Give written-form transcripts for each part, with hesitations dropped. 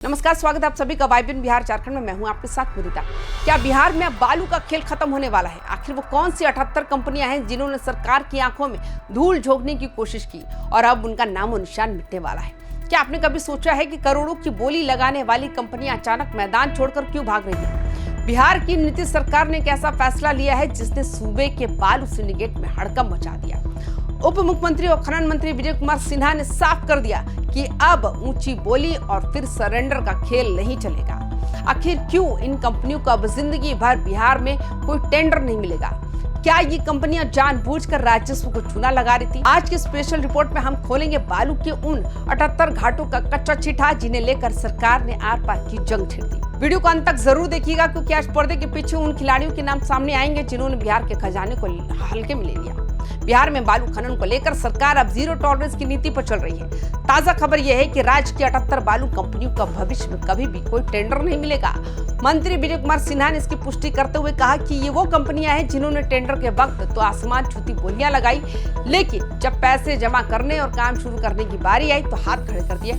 नमस्कार, स्वागत है आप सभी का वाइब्रेंट बिहार झारखंड में। मैं हूं आपके साथ मुदिता। क्या बिहार में अब बालू का खेल खत्म होने वाला है? आखिर वो कौन सी 78 कंपनियां हैं जिन्होंने सरकार की आंखों में धूल झोंकने की कोशिश की और अब उनका नामो निशान मिटने वाला है? क्या आपने कभी सोचा है कि करोड़ों की बोली लगाने वाली कंपनियां अचानक मैदान छोड़कर क्यों भाग रही है? बिहार की नीतीश सरकार ने एक ऐसा फैसला लिया है जिसने सूबे के बालू सिंडिकेट में हड़कंप मचा दिया। उप मुख्यमंत्री और खनन मंत्री विजय कुमार सिन्हा ने साफ कर दिया कि अब ऊंची बोली और फिर सरेंडर का खेल नहीं चलेगा। आखिर क्यों इन कंपनियों को अब जिंदगी भर बिहार में कोई टेंडर नहीं मिलेगा? क्या ये कंपनियां जानबूझकर राजस्व को चूना लगा रही थी? आज की स्पेशल रिपोर्ट में हम खोलेंगे बालू के उन 78 घाटों का कच्चा चिट्ठा जिन्हें लेकर सरकार ने आर पार की जंग छेड़ दी। वीडियो को अंत तक जरूर देखिएगा क्योंकि आज पर्दे के पीछे उन खिलाड़ियों के नाम सामने आएंगे जिन्होंने बिहार के खजाने को हल्के में ले लिया। बिहार में बालू खनन को लेकर सरकार अब जीरो टॉलरेंस की नीति पर चल रही है। ताजा खबर यह है कि राज्य की 78 बालू कंपनियों का भविष्य में कभी भी कोई टेंडर नहीं मिलेगा। मंत्री विजय कुमार सिन्हा ने इसकी पुष्टि करते हुए कहा कि ये वो कंपनियां हैं जिन्होंने टेंडर के वक्त तो आसमान छूती बोलियां लगाई, लेकिन जब पैसे जमा करने और काम शुरू करने की बारी आई तो हाथ खड़े कर दिया।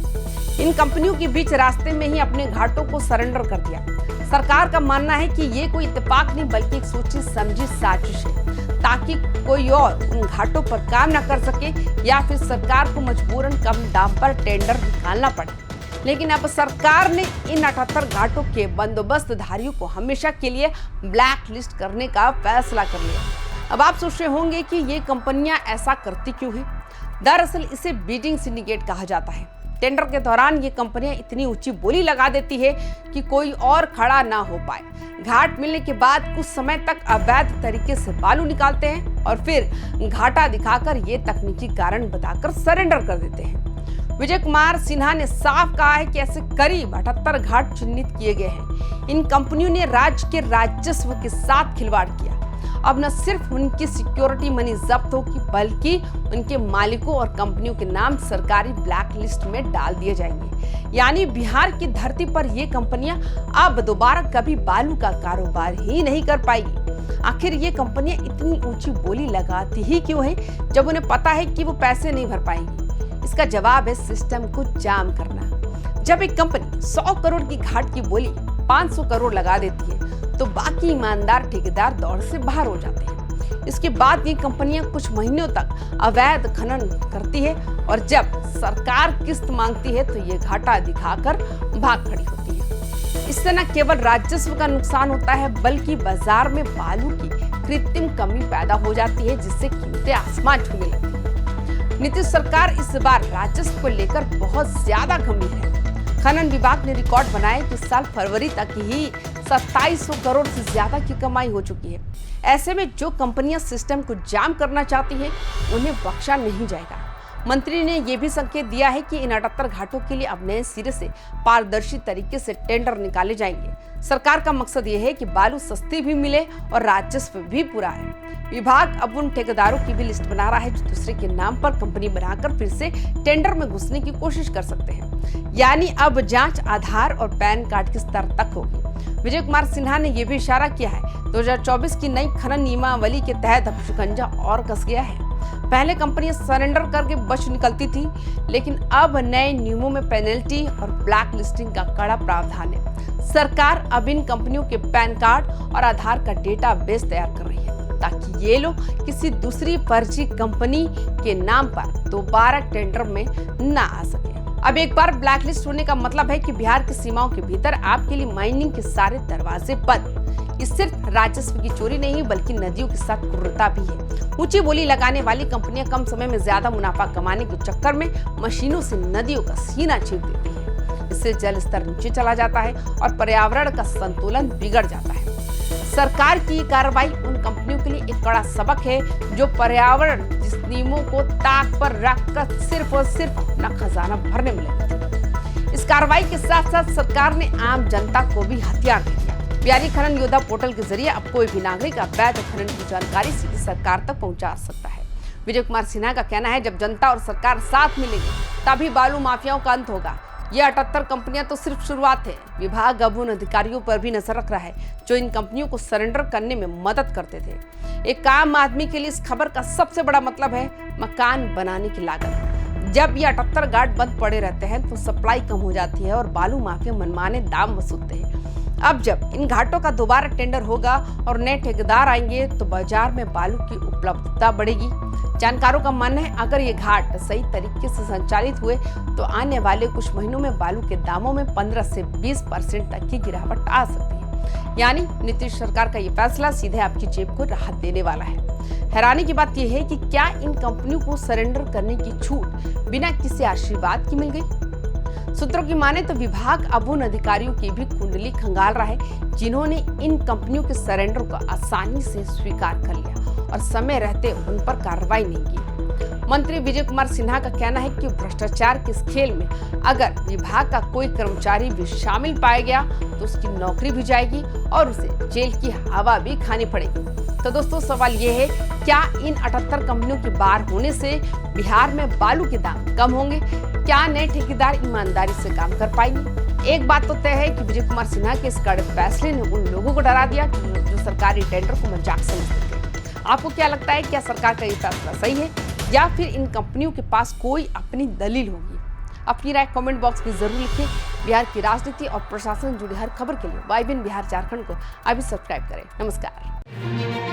इन कंपनियों के बीच रास्ते में ही अपने घाटों को सरेंडर कर दिया। सरकार का मानना है कि ये कोई इत्तेफाक नहीं बल्कि एक सोची समझी साजिश है ताकि कोई और उन घाटों पर काम न कर सके या फिर सरकार को मजबूरन कम दाम पर टेंडर निकालना पड़े। लेकिन अब सरकार ने इन 78 घाटों के बंदोबस्तधारियों को हमेशा के लिए ब्लैक लिस्ट करने का फैसला कर लिया। अब आप सोच रहे होंगे कि ये कंपनियां ऐसा करती क्यों है? दरअसल इसे बीडिंग सिंडिकेट कहा जाता है। टेंडर के दौरान ये कंपनियां इतनी ऊंची बोली लगा देती है कि कोई और खड़ा ना हो पाए। घाट मिलने के बाद कुछ समय तक अवैध तरीके से बालू निकालते हैं और फिर घाटा दिखाकर ये तकनीकी कारण बताकर सरेंडर कर देते हैं। विजय कुमार सिन्हा ने साफ कहा है कि ऐसे करीब 78 घाट चिन्हित किए गए हैं। इन कंपनियों ने राज्य के राजस्व के साथ खिलवाड़ किया। अब न सिर्फ उनकी सिक्योरिटी मनी जब्त होगी बल्कि उनके मालिकों और कंपनियों के नाम सरकारी ब्लैक लिस्ट में डाल दिए जाएंगे। यानी बिहार की धरती पर ये कंपनियां अब दोबारा कभी बालू का कारोबार ही नहीं कर पाएगी। आखिर ये कंपनियां इतनी ऊंची बोली लगाती ही क्यों है जब उन्हें पता है कि वो पैसे नहीं भर पाएंगी? इसका जवाब है सिस्टम को जाम करना। जब एक कंपनी 100 करोड़ की घाट की बोली 500 करोड़ लगा देती है तो बाकी ईमानदार ठेकेदार दौड़ से बाहर हो जाते हैं। इसके बाद ये कंपनियां कुछ महीनों तक अवैध खनन करती है और जब सरकार किस्त मांगती है तो ये घाटा दिखाकर भाग खड़ी होती है। इससे न केवल राजस्व का नुकसान होता है बल्कि बाजार में बालू की कृत्रिम कमी पैदा हो जाती है जिससे कीमतें आसमान छूने लगती है। नीतीश सरकार इस बार राजस्व को लेकर बहुत ज्यादा गंभीर है। खनन विभाग ने रिकॉर्ड बनाया कि साल फरवरी तक ही 2700 करोड़ से ज्यादा की कमाई हो चुकी है। ऐसे में जो कंपनियां सिस्टम को जाम करना चाहती हैं उन्हें बख्शा नहीं जाएगा। मंत्री ने यह भी संकेत दिया है कि इन 78 घाटों के लिए अब नए सिरे से पारदर्शी तरीके से टेंडर निकाले जाएंगे। सरकार का मकसद यह है कि बालू सस्ती भी मिले और राजस्व भी पूरा है। विभाग अब उन ठेकेदारों की भी लिस्ट बना रहा है जो दूसरे के नाम पर कंपनी बनाकर फिर से टेंडर में घुसने की कोशिश कर सकते हैं। यानी अब जांच आधार और पैन कार्ड के स्तर तक होगी। विजय कुमार सिन्हा ने यह भी इशारा किया है 2024 की नई खनन नियमावली के तहत अब शिकंजा और कस गया है। पहले कंपनियां सरेंडर करके बच निकलती थी, लेकिन अब नए नियमों में पेनल्टी और ब्लैक लिस्टिंग का कड़ा प्रावधान है। सरकार अब इन कंपनियों के पैन कार्ड और आधार का डेटाबेस तैयार कर रही है ताकि ये लोग किसी दूसरी फर्जी कंपनी के नाम पर दोबारा टेंडर में ना आ सके। अब एक बार ब्लैक लिस्ट होने का मतलब है कि बिहार की सीमाओं के भीतर आपके लिए माइनिंग के सारे दरवाजे बंद। ये सिर्फ राजस्व की चोरी नहीं बल्कि नदियों के साथ क्रूरता भी है। ऊंची बोली लगाने वाली कंपनियां कम समय में ज्यादा मुनाफा कमाने के चक्कर में मशीनों से नदियों का सीना चीर देती है। इससे जल स्तर नीचे चला जाता है और पर्यावरण का संतुलन बिगड़ जाता है। सरकार की कार्रवाई उन कंपनियों के लिए एक कड़ा सबक है जो पर्यावरण जिस नियमों को ताक पर रखकर सिर्फ और सिर्फ अपना खजाना भरने में लगी थी। इस कार्रवाई के साथ साथ सरकार ने आम जनता को भी हथियार दे दिया। बिहारी खनन योद्धा पोर्टल के जरिए अब कोई भी नागरिक अवैध खनन की जानकारी सीधे सरकार तक पहुंचा सकता है। विजय कुमार सिन्हा का कहना है जब जनता और सरकार साथ मिलेगी तभी बालू माफियाओं का अंत होगा। ये 78 कंपनियां तो सिर्फ शुरुआत है। विभाग अब उन अधिकारियों पर भी नजर रख रहा है जो इन कंपनियों को सरेंडर करने में मदद करते थे। एक आम आदमी के लिए इस खबर का सबसे बड़ा मतलब है मकान बनाने की लागत। जब ये 78 घाट बंद पड़े रहते हैं तो सप्लाई कम हो जाती है और बालू माफिया मनमाने दाम वसूलते हैं। अब जब इन घाटों का दोबारा टेंडर होगा और नए ठेकेदार आएंगे तो बाजार में बालू की उपलब्धता बढ़ेगी। जानकारों का मानना है अगर ये घाट सही तरीके से संचालित हुए तो आने वाले कुछ महीनों में बालू के दामों में 15 से 20% तक की गिरावट आ सकती है। यानी नीतीश सरकार का ये फैसला सीधे आपकी जेब को राहत देने वाला है। हैरानी की बात यह है कि क्या इन कंपनियों को सरेंडर करने की छूट बिना किसी आशीर्वाद की मिल गई? सूत्रों की माने तो विभाग अब उन अधिकारियों की भी कुंडली खंगाल रहा है जिन्होंने इन कंपनियों के सरेंडर को आसानी से स्वीकार कर लिया और समय रहते उन पर कार्रवाई नहीं की। मंत्री विजय कुमार सिन्हा का कहना है कि भ्रष्टाचार के इस खेल में अगर विभाग का कोई कर्मचारी भी शामिल पाया गया तो उसकी नौकरी भी जाएगी और उसे जेल की हवा भी खानी पड़ेगी। तो दोस्तों सवाल ये है, क्या इन 78 कंपनियों के बाहर होने से बिहार में बालू के दाम कम होंगे? क्या नए ठेकेदार ईमानदारी से काम कर पाएंगे? एक बात तो तय है कि विजय कुमार सिन्हा के इस कड़े फैसले ने उन लोगों को डरा दिया जो सरकारी टेंडर को मजाक समझते थे। आपको क्या लगता है, क्या सरकार का ये फैसला सही है या फिर इन कंपनियों के पास कोई अपनी दलील होगी? अपनी राय कमेंट बॉक्स में जरूर लिखें। बिहार की राजनीति और प्रशासन जुड़ी हर खबर के लिए YBN बिहार झारखंड को अभी सब्सक्राइब करें। नमस्कार।